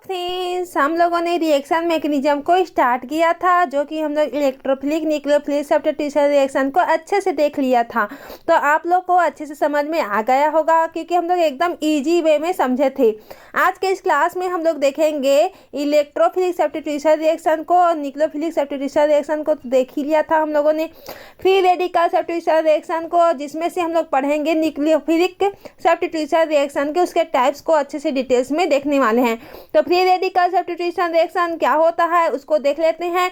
Friends, हम लोगों ने रिएक्शन मैकेनिज्म को स्टार्ट किया था, जो कि हम लोग इलेक्ट्रोफिलिक न्यूक्लियोफिलिक सब्स्टिट्यूशन रिएक्शन को अच्छे से देख लिया था। तो आप लोग को अच्छे से समझ में आ गया होगा, क्योंकि हम लोग एकदम इजी वे में समझे थे। आज के इस क्लास में हम लोग देखेंगे इलेक्ट्रोफिलिक सब्स्टिट्यूशन रिएक्शन को और न्यूक्लियोफिलिक सब्स्टिट्यूशन रिएक्शन को देख ही लिया था हम लोगों ने। फ्री रेडिकल सब्स्टिट्यूशन रिएक्शन को, जिसमें से हम लोग पढ़ेंगे न्यूक्लियोफिलिक सब्स्टिट्यूशन रिएक्शन के उसके टाइप्स को अच्छे से डिटेल्स में देखने वाले हैं। तो फ्री रेडिकल सब्स्टिट्यूशन रिएक्शन क्या होता है उसको देख लेते हैं।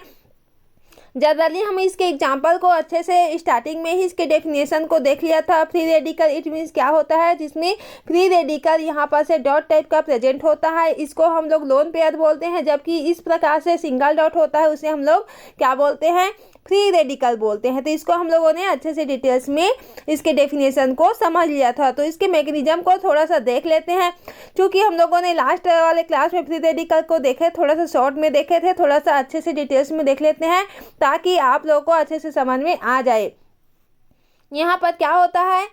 जनरली हम इसके एग्जांपल को अच्छे से स्टार्टिंग में ही इसके डेफिनेशन को देख लिया था। फ्री रेडिकल इट मीन्स क्या होता है, जिसमें फ्री रेडिकल यहाँ पर से डॉट टाइप का प्रेजेंट होता है, इसको हम लोग लोन पेयर बोलते हैं। जबकि इस प्रकार से सिंगल डॉट होता है उसे हम लोग क्या बोलते हैं, फ्री रेडिकल बोलते हैं। तो इसको हम लोगों ने अच्छे से डिटेल्स में इसके डेफिनेशन को समझ लिया था। तो इसके मैकेनिज्म को थोड़ा सा देख लेते हैं। क्योंकि हम लोगों ने लास्ट वाले क्लास में फ्री रेडिकल को देखे, थोड़ा सा शॉर्ट में देखे थे, थोड़ा सा अच्छे से डिटेल्स में देख लेते हैं ताकि आप लोगों को अच्छे से समझ में आ जाए। यहाँ पर क्या होता है,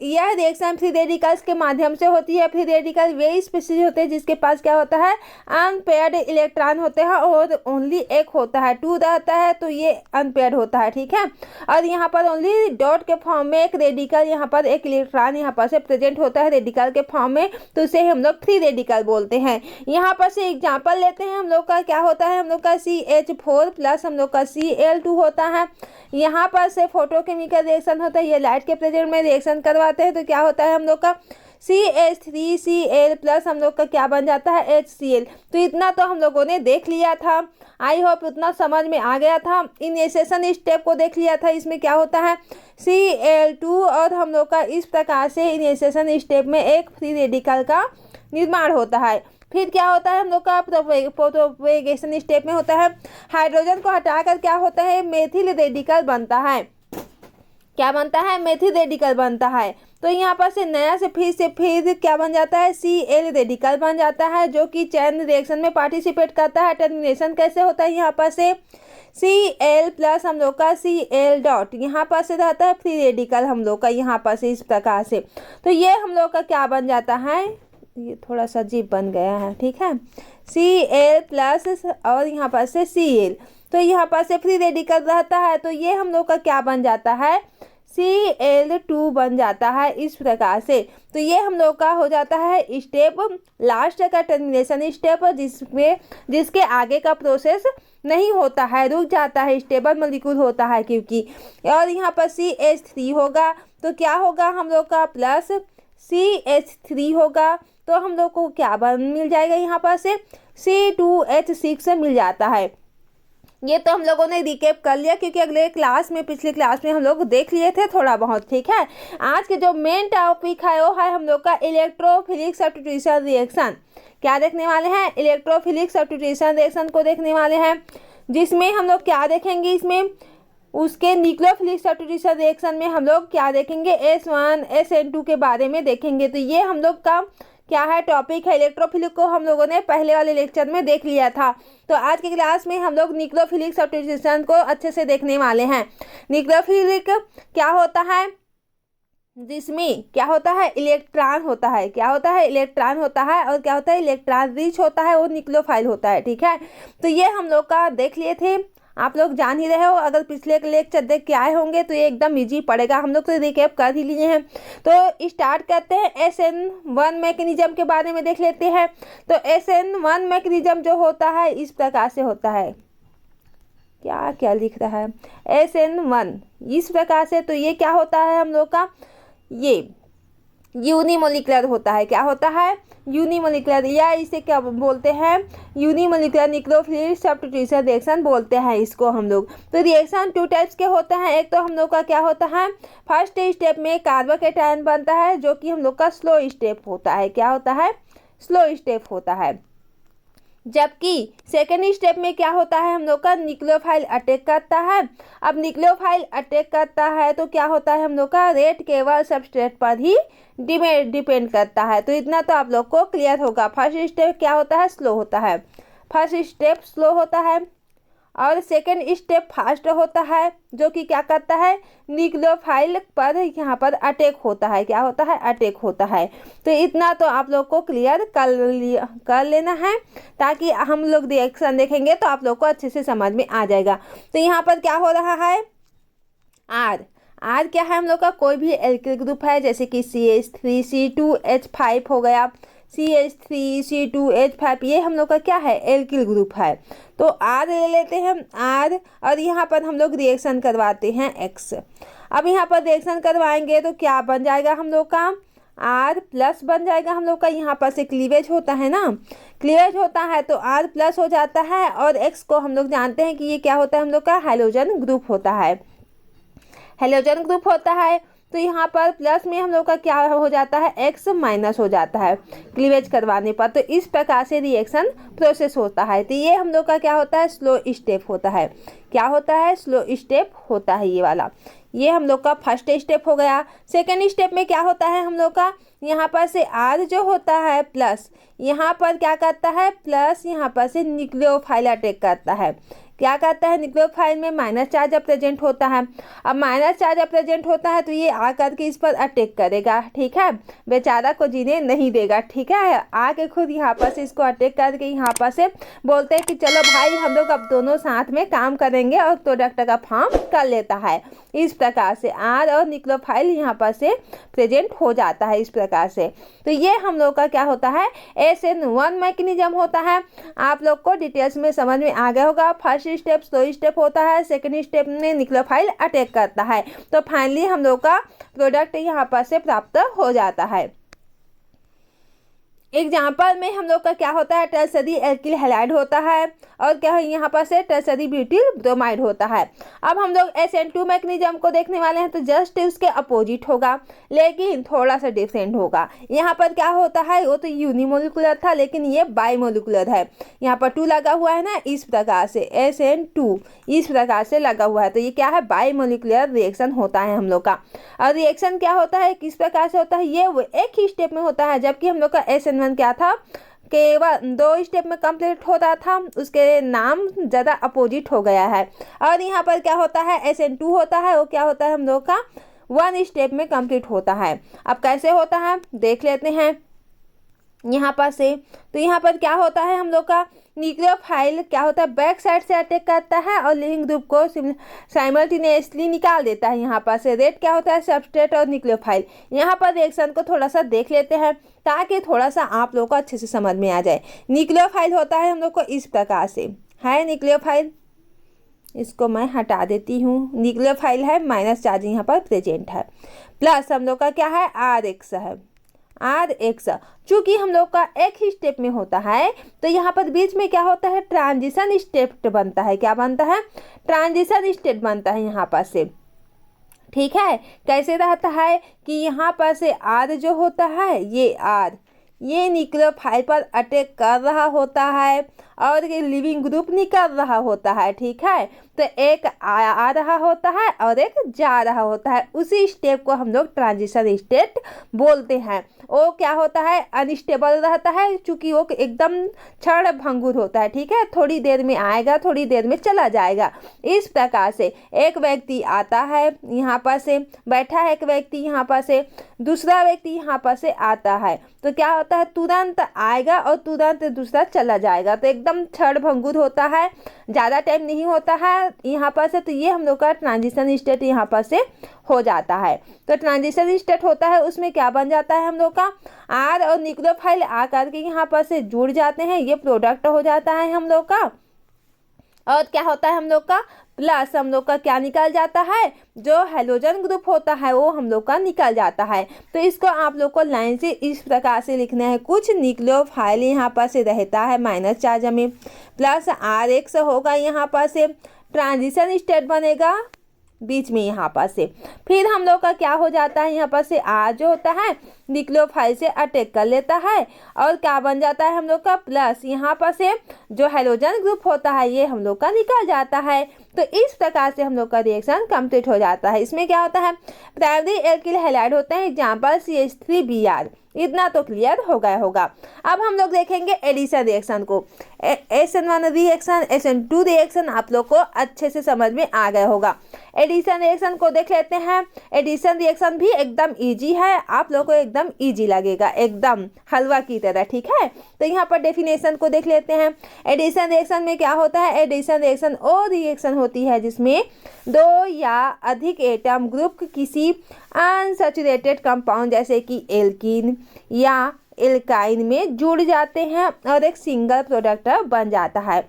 यह रिएक्शन फ्री रेडिकल्स के माध्यम से होती है। फ्री रेडिकल वे स्पीशीज होते हैं जिसके पास क्या होता है, अनपेयर्ड इलेक्ट्रॉन होते हैं और ओनली एक होता है, 2 रहता है, तो ये अनपेयर्ड होता है, ठीक है। और यहाँ पर ओनली डॉट के फॉर्म में एक रेडिकल, यहाँ पर एक इलेक्ट्रॉन यहाँ पर से प्रेजेंट होता है रेडिकल के फॉर्म में, तो उसे हम लोग फ्री रेडिकल बोलते हैं। यहाँ पर से एग्जाम्पल लेते हैं। हम लोग का क्या होता है, हम लोग का CH4 प्लस हम लोग का Cl2 होता है। यहाँ पर से फोटोकेमिकल रिएक्शन होता है, ये लाइट के प्रेजेंट में रिएक्शन करवाते हैं, तो क्या होता है हम लोग का CH3Cl प्लस हम लोग का क्या बन जाता है, HCl। तो इतना तो हम लोगों ने देख लिया था। आई होप उतना समझ में आ गया था। इनिशिएशन स्टेप को देख लिया था। इसमें क्या होता है, Cl2 और हम लोग का इस प्रकार से इनिशिएशन स्टेप में एक फ्री रेडिकल का निर्माण होता है। फिर क्या होता है हम लोग का प्रोपेगेशन स्टेप में होता है, हाइड्रोजन को हटाकर क्या होता है, मेथिल रेडिकल बनता है। क्या बनता है, मेथिल रेडिकल बनता है। तो यहाँ पर से नया से फिर क्या बन जाता है, Cl रेडिकल बन जाता है, जो कि चैन रिएक्शन में पार्टिसिपेट करता है। टर्मिनेशन कैसे होता है, यहाँ पर से Cl प्लस हम लोग का Cl डॉट यहाँ पर से रहता है फ्री रेडिकल हम लोग का, यहाँ पर से इस प्रकार से। तो ये हम लोग का क्या बन जाता है, ये थोड़ा सा अजीब बन गया है, ठीक है। Cl प्लस और यहाँ पर से Cl, तो यहाँ पर से फ्री रेडिकल रहता है, तो ये हम लोग का क्या बन जाता है, Cl2 बन जाता है इस प्रकार से। तो ये हम लोग का हो जाता है स्टेप लास्ट का टर्मिनेशन स्टेप, जिसके आगे का प्रोसेस नहीं होता है, रुक जाता है, स्टेबल मॉलिक्यूल होता है क्योंकि। और यहाँ पर CH3 होगा, तो क्या होगा हम लोग का प्लस CH3 होगा, तो हम लोग को क्या मिल जाएगा, यहाँ पर से C2H6 मिल जाता है। ये तो हम लोगों ने रिकेप कर लिया, क्योंकि अगले क्लास में, पिछले क्लास में हम लोग देख लिए थे थोड़ा बहुत, ठीक है। आज के जो मेन टॉपिक है वो है हम लोग का इलेक्ट्रोफिलिक सब्स्टिट्यूशन रिएक्शन। क्या देखने वाले हैं, इलेक्ट्रोफिलिक सब्स्टिट्यूशन रिएक्शन को देखने वाले हैं, जिसमें हम लोग क्या देखेंगे, इसमें उसके न्यूक्लियोफिलिक सब्स्टिट्यूशन रिएक्शन में हम लोग क्या देखेंगे, S1 SN2 के बारे में देखेंगे। तो ये हम लोग का क्या है, टॉपिक है। इलेक्ट्रोफिलिक को हम लोगों ने पहले वाले लेक्चर में देख लिया था। तो आज की क्लास में हम लोग न्यूक्लियोफिलिक सब्स्टिट्यूशन को अच्छे से देखने वाले हैं। न्यूक्लियोफिलिक क्या होता है, जिसमें क्या होता है, इलेक्ट्रॉन होता है, क्या होता है, इलेक्ट्रॉन होता है, और क्या होता है, इलेक्ट्रॉन रिच होता है, वो न्यूक्लियोफाइल होता है, ठीक है। तो ये हम लोग का देख लिए थे, आप लोग जान ही रहे हो। अगर पिछले लेक्चर देख के आए होंगे तो ये एकदम इजी पड़ेगा, हम लोग तो रिकैप कर ही लिए हैं। तो स्टार्ट करते हैं, SN1 मैकेनिज्म के बारे में देख लेते हैं। तो SN1 मैकेनिज्म जो होता है इस प्रकार से होता है, क्या क्या लिख रहा है, SN1 इस प्रकार से। तो ये क्या होता है हम लोग का, ये यूनिमोलिकुलर होता है। क्या होता है, यूनिमोलिकुलर, या इसे क्या बोलते हैं, यूनिमोलिकुलर न्यूक्लियोफिलिक सब्स्टिट्यूशन रिएक्शन बोलते हैं इसको हम लोग। तो रिएक्शन 2 टाइप्स के होते हैं। एक तो हम लोग का क्या होता है, फर्स्ट स्टेप में कार्बोकेटायन बनता है, जो कि हम लोग का स्लो स्टेप होता है। क्या होता है, स्लो स्टेप होता है। जबकि सेकेंड स्टेप में क्या होता है, हम लोग का न्यूक्लियोफाइल अटैक करता है। अब न्यूक्लियोफाइल अटैक करता है तो क्या होता है, हम लोग का रेट केवल सबस्ट्रेट पर ही डिपेंड करता है। तो इतना तो आप लोग को क्लियर होगा। फर्स्ट स्टेप क्या होता है, स्लो होता है, फर्स्ट स्टेप स्लो होता है। और सेकेंड स्टेप फास्ट होता है, जो कि क्या करता है, न्यूक्लियोफाइल पर यहाँ पर अटैक होता है। क्या होता है, अटैक होता है। तो इतना तो आप लोग को क्लियर कर लेना है, ताकि हम लोग रिएक्शन देखेंगे तो आप लोग को अच्छे से समझ में आ जाएगा। तो यहाँ पर क्या हो रहा है, आर क्या है हम लोग का, कोई भी एल्किल ग्रुप है, जैसे कि CH3C2H5 हो गया, CH3C2H5, ये हम लोग का क्या है, एल्किल ग्रुप है। तो आर ले लेते हैं आर, और यहाँ पर हम लोग रिएक्शन करवाते हैं एक्स। अब यहाँ पर रिएक्शन करवाएंगे तो क्या बन जाएगा हम लोग का, आर प्लस बन जाएगा हम लोग का। यहाँ पर से क्लीवेज होता है ना, क्लीवेज होता है तो आर प्लस हो जाता है, और एक्स को हम लोग जानते हैं कि ये क्या होता है हम लोग का, हैलोजन ग्रुप होता है, हैलोजन ग्रुप होता है। तो यहाँ पर प्लस में हम लोग का क्या हो जाता है, एक्स माइनस हो जाता है क्लीवेज करवाने पर। तो इस प्रकार से रिएक्शन प्रोसेस होता है। तो ये हम लोग का क्या होता है, स्लो स्टेप होता है। क्या होता है, स्लो स्टेप होता है ये वाला। ये हम लोग का फर्स्ट स्टेप हो गया। सेकेंड स्टेप में क्या होता है हम लोग का, यहाँ पर से आर जो होता है प्लस, यहाँ पर क्या करता है, प्लस यहाँ पर से न्यूक्लियोफाइल अटैक करता है। क्या करता है, न्यूक्लियोफाइल में माइनस चार्ज प्रेजेंट होता है। अब माइनस चार्ज प्रेजेंट होता है तो ये आकर के इस पर अटैक करेगा, ठीक है, बेचारा को जीने नहीं देगा, ठीक है। आके खुद यहाँ पर से इसको अटैक करके यहाँ पर से बोलते हैं कि चलो भाई हम लोग अब दोनों साथ में काम करेंगे, और प्रोडक्ट का फॉर्म कर लेता है। इस प्रकार से आर और न्यूक्लियोफाइल यहाँ पर से प्रेजेंट हो जाता है इस प्रकार से। तो ये हम लोग का क्या होता है, SN1 मैकेनिज्म होता है। आप लोग को डिटेल्स में समझ में आ गया होगा। फर्स्ट स्टेप स्लो स्टेप होता है, सेकंड स्टेप में न्यूक्लियोफाइल अटैक करता है, तो फाइनली हम लोग का प्रोडक्ट यहाँ पर से प्राप्त हो जाता है। एग्जाम्पल में हम लोग का क्या होता है, टर्सरी एल्किल हैलाइड होता है, और क्या है यहाँ पर से टर्सरी ब्यूटिल ब्रोमाइड होता है। अब हम लोग SN2 मैकेनिज्म को देखने वाले हैं, तो जस्ट उसके अपोजिट होगा, लेकिन थोड़ा सा डिफरेंट होगा। यहाँ पर क्या होता है, वो तो यूनिमोलिकुलर था, लेकिन ये बाईमोलिकुलर है। यहाँ पर 2 लगा हुआ है ना, इस प्रकार से SN2 इस प्रकार से लगा हुआ है। तो ये क्या है, बाईमोलिकुलर रिएक्शन होता है हम लोग का। और रिएक्शन क्या होता है, किस प्रकार से होता है, ये वो एक ही स्टेप में होता है, जबकि हम लोग का SN1 क्या था, केवल 2 स्टेप में कंप्लीट होता था, उसके नाम ज़्यादा अपोजिट हो गया है। और यहाँ पर क्या होता है, SN2 होता है, वो क्या होता है हम लोग का 1 स्टेप में कंप्लीट होता है। अब कैसे होता है देख लेते हैं यहाँ पर से। तो यहाँ पर क्या होता है हम लोग का, न्यूक्लियोफाइल क्या होता है, बैक साइड से अटैक करता है और लिविंग ग्रुप को साइमल्टेनियसली निकाल देता है। यहाँ पर से रेट क्या होता है, सबस्ट्रेट और न्यूक्लियोफाइल। यहाँ पर रिएक्शन को थोड़ा सा देख लेते हैं, ताकि थोड़ा सा आप लोग को अच्छे से समझ में आ जाए। न्यूक्लियोफाइल होता है हम लोग को इस प्रकार से, है न्यूक्लियोफाइल, इसको मैं हटा देती हूँ। न्यूक्लियोफाइल है, माइनस चार्ज यहाँ पर प्रेजेंट है, प्लस हम लोग का क्या है, RX है, RX। चूंकि हम लोग का एक ही स्टेप में होता है, तो यहाँ पर बीच में क्या होता है, ट्रांजिशन स्टेप बनता है। क्या बनता है, ट्रांजिशन स्टेप बनता है यहाँ पर से, ठीक है। कैसे रहता है कि यहाँ पर से आर जो होता है, ये आर, ये न्यूक्लियोफाइल पर अटैक कर रहा होता है, और ये लिविंग ग्रुप निकल रहा होता है, ठीक है। तो एक आ रहा होता है और एक जा रहा होता है। उसी स्टेप को हम लोग ट्रांजिशन स्टेट बोलते हैं। वो क्या होता है, अनस्टेबल रहता है, चूंकि वो एकदम क्षण भंगुर होता है, ठीक है। थोड़ी देर में आएगा, थोड़ी देर में चला जाएगा। इस प्रकार से एक व्यक्ति आता है, यहाँ पर से बैठा है एक व्यक्ति, यहाँ पर से दूसरा व्यक्ति यहाँ पर से आता है, तो क्या होता है, तुरंत आएगा और तुरंत दूसरा चला जाएगा। तो एकदम क्षण भंगुर होता है, ज़्यादा टाइम नहीं होता है यहाँ पर से। तो ये हम लोग का ट्रांजिशन स्टेट यहाँ पर से हो जाता है। तो ट्रांजिशन स्टेट होता है, उसमें क्या बन जाता है हम लोग का, आर और न्यूक्लियोफाइल आकर के यहाँ पर से जुड़ जाते हैं, ये प्रोडक्ट हो जाता है हम लोग का। और क्या होता है हम लोग का, प्लस हम लोग का क्या निकल जाता है, जो हैलोजन ग्रुप होता है वो हम लोग का निकल जाता है। तो इसको आप लोग को लाइन से इस प्रकार से लिखना है, कुछ न्यूक्लियोफाइल यहाँ पर से रहता है माइनस चार्ज में, प्लस RX होगा, यहाँ पर से ट्रांजिशन स्टेट बनेगा बीच में यहाँ पर से। फिर हम लोग का क्या हो जाता है, यहाँ पर से R जो होता है न्यूक्लियोफाइल से अटैक कर लेता है और क्या बन जाता है हम लोग का प्लस, यहाँ पर से जो हैलोजन ग्रुप होता है ये हम लोग का निकल जाता है। तो इस प्रकार से हम लोग का रिएक्शन कंप्लीट हो जाता है। इसमें क्या होता है, प्राइमरी एल्किल हैलाइड होते हैं, एग्जाम्पल CH3Br। इतना तो क्लियर हो गया होगा। अब हम लोग देखेंगे एडिशन रिएक्शन को। SN1 रिएक्शन, SN2 रिएक्शन आप लोग को अच्छे से समझ में आ गया होगा। एडिशन रिएक्शन को देख लेते हैं। एडिशन रिएक्शन भी एकदम इजी है, आप लोग को एकदम इजी लगेगा, एकदम हलवा की तरह, ठीक है। तो यहाँ पर डेफिनेशन को देख लेते हैं। एडिशन रिएक्शन में क्या होता है, एडिशन रिएक्शन वो रिएक्शन होती है जिसमें दो या अधिक एटम ग्रुप किसी अनसैचुरेटेड कंपाउंड जैसे कि एल्कीन या एल्काइन में जुड़ जाते हैं और एक सिंगल प्रोडक्ट बन जाता है।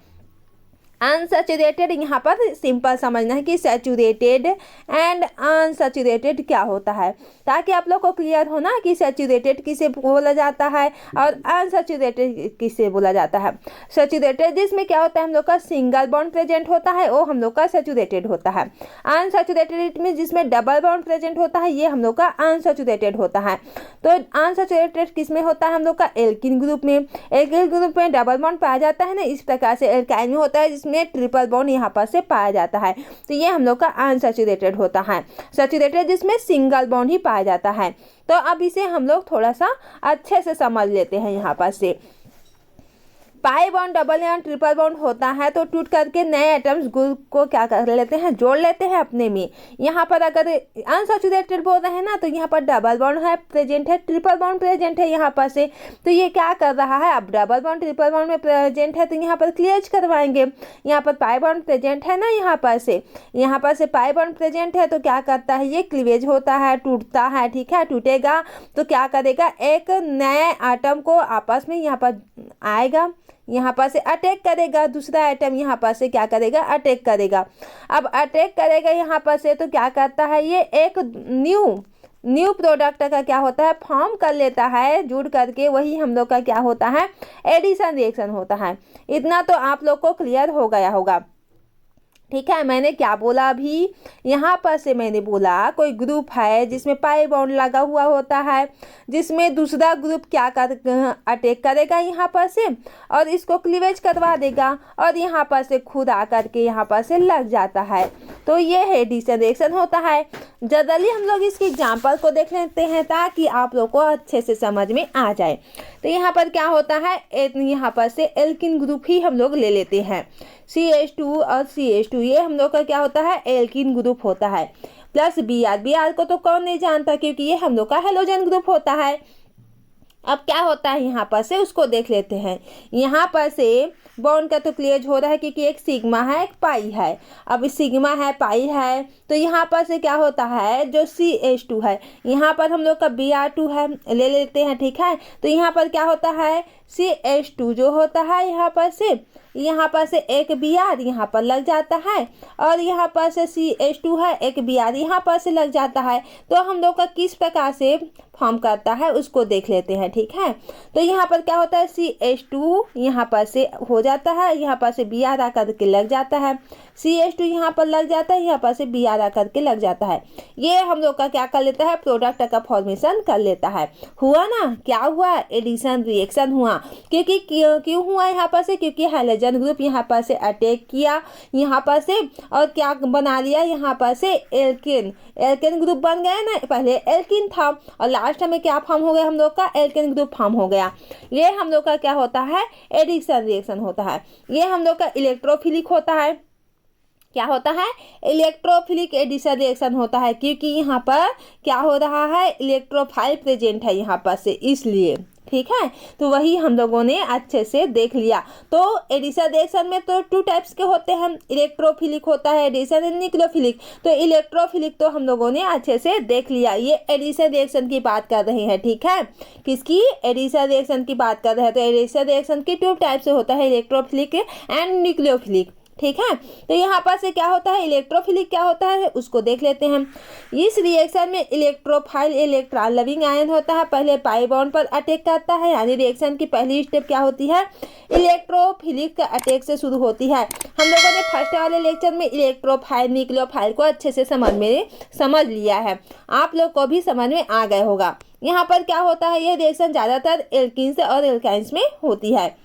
अनसैचुरेटेड यहाँ पर सिंपल समझना है कि सैचुरेटेड एंड अनसैचुरेटेड क्या होता है, ताकि आप लोग को क्लियर हो ना कि सैचुरेटेड किसे बोला जाता है और अनसैचुरेटेड किसे बोला जाता है। सैचुरेटेड जिसमें क्या होता है हम लोग का सिंगल बॉन्ड प्रेजेंट होता है वो हम लोग का सैचुरेटेड होता है। अनसैचुरेटेड में जिसमें डबल बॉन्ड प्रेजेंट होता है ये हम लोग का अनसैचुरेटेड होता है। तो अनसैचुरेटेड किस में होता है हम लोग का एल्किन ग्रुप में। एल्किन ग्रुप में डबल बॉन्ड पाया जाता है ना, इस प्रकार से एल्काइन में होता है में ट्रिपल बॉन्ड यहाँ पर से पाया जाता है। तो ये हम लोग का अनसैचुरेटेड होता है। सैचुरेटेड जिसमें सिंगल बॉन्ड ही पाया जाता है। तो अब इसे हम लोग थोड़ा सा अच्छे से समझ लेते हैं। यहाँ पर से पाई बॉन्ड, डबल या ट्रिपल बॉन्ड होता है तो टूट करके नए एटम्स ग्रुप को क्या कर लेते हैं, जोड़ लेते हैं अपने में। यहाँ पर अगर अनसैचुरेटेड बोल रहे हैं ना तो यहाँ पर डबल बॉन्ड है प्रेजेंट है, ट्रिपल बॉन्ड प्रेजेंट है यहाँ पर से। तो ये क्या कर रहा है, अब डबल बॉन्ड ट्रिपल बॉन्ड में प्रेजेंट है तो यहाँ पर क्लियर करवाएंगे। यहाँ पर पाई बॉन्ड प्रेजेंट है ना, यहाँ पर से पाई बॉन्ड प्रेजेंट है तो क्या करता है, ये क्लीवेज होता है, टूटता है, ठीक है। टूटेगा तो क्या करेगा, एक नए एटम को आपस में यहाँ पर आएगा, यहाँ पर से अटैक करेगा, दूसरा आइटम यहाँ पर से क्या करेगा, अटैक करेगा। अब अटैक करेगा यहाँ पर से तो क्या करता है, ये एक न्यू प्रोडक्ट का क्या होता है, फॉर्म कर लेता है जुड़ करके, वही हम लोग का क्या होता है, एडिशन रिएक्शन होता है। इतना तो आप लोग को क्लियर हो गया होगा, ठीक है। मैंने क्या बोला अभी, यहाँ पर से मैंने बोला कोई ग्रुप है जिसमें पाई बॉन्ड लगा हुआ होता है, जिसमें दूसरा ग्रुप क्या कर अटैक करेगा यहाँ पर से और इसको क्लीवेज करवा देगा और यहाँ पर से खुद आकर के यहाँ पर से लग जाता है। तो ये एडिशन रिएक्शन होता है। जनरली हम लोग इसके एग्जाम्पल को देख लेते हैं ताकि आप लोग को अच्छे से समझ में आ जाए। तो यहाँ पर क्या होता है, यहाँ पर से एल्किन ग्रुप ही हम लोग ले लेते हैं, CH2 और CH2, ये हम लोग का क्या होता है, एल्किन ग्रुप होता है। प्लस Br को तो कौन नहीं जानता क्योंकि ये हम लोग का हैलोजन ग्रुप होता है। अब क्या होता है यहाँ पर से उसको देख लेते हैं। यहाँ पर से बॉन्ड का तो क्लियर हो रहा है क्योंकि एक सिग्मा है एक पाई है। अब सिग्मा है पाई है तो यहाँ पर से क्या होता है, जो CH2 है यहाँ पर हम लोग का Br2 है, ले लेते हैं, ठीक है। तो यहाँ पर क्या होता है, CH2 जो होता है यहाँ पर से एक Br यहाँ पर लग जाता है और यहाँ पर से CH2 है, एक Br यहाँ पर से लग जाता है। तो हम लोग का किस प्रकार से फॉर्म करता है उसको देख लेते हैं, ठीक है। तो यहाँ पर क्या होता है, CH2 यहाँ पर से हो जाता है, यहाँ पर से Br आकर के लग जाता है, CH2 यहाँ पर लग जाता है, यहाँ पर से Br आकर के लग जाता है। ये हम लोग का क्या कर लेता है, प्रोडक्ट का फॉर्मेशन कर लेता है। हुआ ना, क्या हुआ, एडिशन रिएक्शन हुआ। क्योंकि क्यों हुआ यहाँ पर से, क्योंकि हैलोजन ग्रुप यहाँ पर से अटैक किया यहाँ पर से और क्या बना लिया, यहाँ पर से एल्केन ग्रुप बन गया ना। पहले एल्किन था और लास्ट में क्या फॉर्म हो गया हम लोग का, एल्केन ग्रुप फॉर्म हो गया। ये हम लोग का क्या होता है, एडिशन रिएक्शन होता है। ये हम लोग का इलेक्ट्रोफिलिक होता है। क्या होता है, इलेक्ट्रोफिलिक एडिशन रिएक्शन होता है क्योंकि यहाँ पर क्या हो रहा है, इलेक्ट्रोफाइल प्रेजेंट है यहाँ पर से, इसलिए, ठीक है। तो वही हम लोगों ने अच्छे से देख लिया। तो एडिशन रिएक्शन में तो 2 टाइप्स के होते हैं, इलेक्ट्रोफिलिक होता है एडिशन एंड न्यूक्लियोफिलिक। तो इलेक्ट्रोफिलिक तो हम लोगों ने अच्छे से देख लिया। ये एडिशन रिएक्शन की बात कर रहे हैं, ठीक है। किसकी, एडिशन रिएक्शन की बात कर रहे हैं। तो एडिशन रिएक्शन की 2 टाइप से होता है, इलेक्ट्रोफिलिक एंड न्यूक्लियोफिलिक। ठीक है। तो यहाँ पर से क्या होता है, इलेक्ट्रोफिलिक क्या होता है उसको देख लेते हैं। इस रिएक्शन में इलेक्ट्रोफाइल इलेक्ट्रॉन लविंग आयन होता है, पहले पाई बॉन्ड पर अटैक करता है, यानी रिएक्शन की पहली स्टेप क्या होती है, इलेक्ट्रोफिलिक अटैक से शुरू होती है। हम लोगों ने फर्स्ट वाले लेक्चर में इलेक्ट्रोफाइल न्यूक्लियोफाइल को अच्छे से समझ लिया है, आप लोग को भी समझ में आ गया होगा। यहाँ पर क्या होता है, यह रिएक्शन ज़्यादातर एल्कीन्स और एल्काइंस में होती है।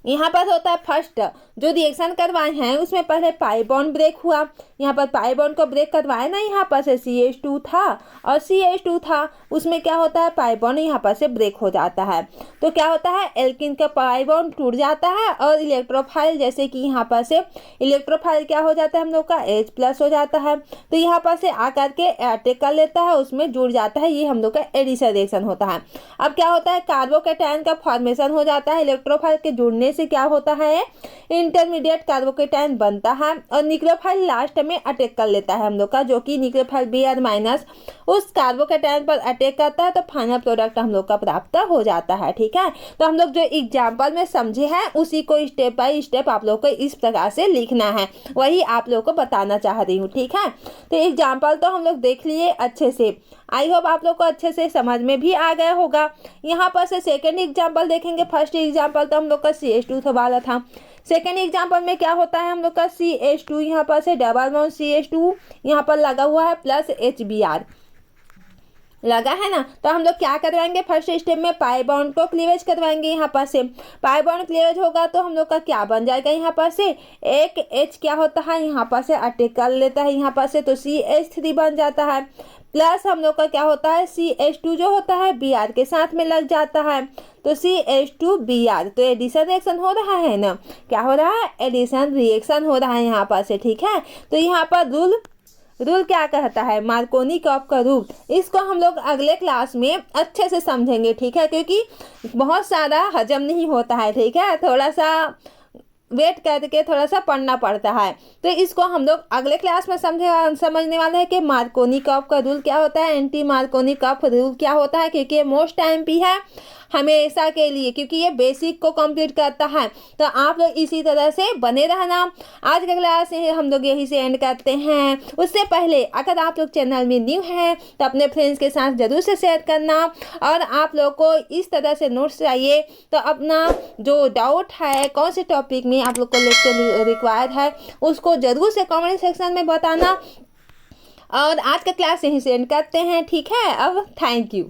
यहाँ पर होता है फर्स्ट जो रिएक्शन करवाए हैं उसमें पहले पाई बॉन्ड ब्रेक हुआ, यहाँ पर पाई बॉन्ड को ब्रेक करवाए ना, यहाँ पर से CH2 था और CH2 था, उसमें क्या होता है पाई बॉन्ड यहाँ पर से ब्रेक हो जाता है। तो क्या होता है, एल्किन का पाई बॉन्ड टूट जाता है और इलेक्ट्रोफाइल जैसे कि यहाँ पर से इलेक्ट्रोफाइल क्या हो जाता है हम लोग का H+ हो जाता है, तो यहाँ पर से आकर के अटैक कर लेता है, उसमें जुड़ जाता है, ये हम लोग का एडिशन रिएक्शन होता है। अब क्या होता है, कार्बोकैटायन का फॉर्मेशन हो जाता है, इलेक्ट्रोफाइल के जुड़ने से क्या होता है, इंटरमीडिएट कार्बोकैटायन बनता है और न्यूक्लियोफाइल लास्ट में अटैक कर लेता है हम लोग का, जो कि न्यूक्लियोफाइल Br- उस कार्बोकैटायन पर अटैक करता है, तो फाइनल प्रोडक्ट हम लोग का प्राप्त हो जाता है। ठीक है, तो हम लोग जो एग्जाम्पल में समझे हैं उसी को स्टेप बाय स्टेप आप लोग को इस प्रकार से लिखना है, वही आप लोग को बताना चाह रही हूँ। ठीक है, तो एग्जाम्पल तो हम लोग देख लिए अच्छे से, आई होप आप लोग को अच्छे से समझ में भी आ गया होगा। यहाँ पर से सेकेंड एग्जाम्पल देखेंगे, फर्स्ट एग्जाम्पल तो हम लोग का CH2 वाला था, सेकेंड एग्जाम्पल में क्या होता है हम लोग का CH2, यहाँ पर से डबल बॉन्ड CH2 यहाँ पर लगा हुआ है प्लस HBr लगा है ना, तो हम लोग क्या करवाएंगे, फर्स्ट स्टेप में पाई बॉन्ड को क्लीवेज करवाएंगे। यहाँ पर से पाई बॉन्ड क्लीवेज होगा तो हम लोग का क्या बन जाएगा, यहाँ पर से एक H क्या होता है यहाँ पर से अटैक कर लेता है यहाँ पर से, तो CH3 बन जाता है, प्लस हम लोग का क्या होता है CH2 जो होता है Br के साथ में लग जाता है, तो CH2Br, तो एडिशन रिएक्शन हो रहा है ना, क्या हो रहा है, एडिशन रिएक्शन हो रहा है यहाँ पर से। ठीक है, तो यहाँ पर रूल क्या कहता है, मार्कोनी-कॉप का रूल, इसको हम लोग अगले क्लास में अच्छे से समझेंगे। ठीक है, क्योंकि बहुत सारा हजम नहीं होता है, ठीक है, थोड़ा सा वेट करके थोड़ा सा पढ़ना पड़ता है, तो इसको हम लोग अगले क्लास में समझने वाले हैं कि मार्कोनी-कॉप का रूल क्या होता है, एंटी मार्कोनी-कॉप रूल क्या होता है, क्योंकि ये मोस्ट MP है हमेशा के लिए, क्योंकि ये बेसिक को कंप्लीट करता है। तो आप लोग इसी तरह से बने रहना। आज का क्लास हम लोग यहीं से एंड करते हैं। उससे पहले अगर आप लोग चैनल में न्यू हैं तो अपने फ्रेंड्स के साथ ज़रूर से शेयर करना, और आप लोग को इस तरह से नोट्स चाहिए तो अपना जो डाउट है कौन से टॉपिक में आप लोग को लेक्चर रिक्वायर्ड है उसको ज़रूर से कमेंट सेक्शन में बताना। और आज का क्लास यहीं से एंड करते हैं। ठीक है, अब थैंक यू।